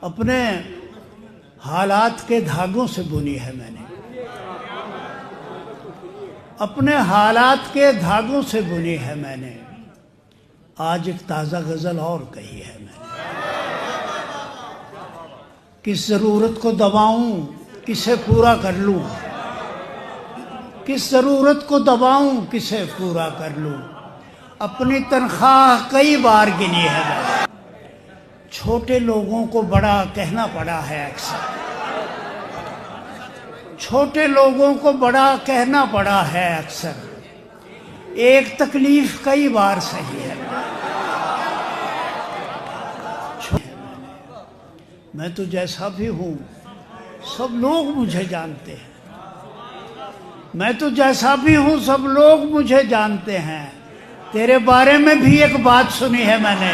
اپنے حالات کے دھاگوں سے بنی ہے میں نے، اپنے حالات کے دھاگوں سے بنی ہے میں نے، آج ایک تازہ غزل اور کہی ہے میں نے۔ کس ضرورت کو دباؤں کسے پورا کر لوں، کس ضرورت کو دباؤں کسے پورا کر لوں، اپنی تنخواہ کئی بار گنی ہے میں نے۔ چھوٹے لوگوں کو بڑا کہنا پڑا ہے اکثر، چھوٹے لوگوں کو بڑا کہنا پڑا ہے اکثر، ایک تکلیف کئی بار سہی ہے۔ میں تو جیسا بھی ہوں سب لوگ مجھے جانتے ہیں، میں تو جیسا بھی ہوں سب لوگ مجھے جانتے ہیں، تیرے بارے میں بھی ایک بات سنی ہے میں نے۔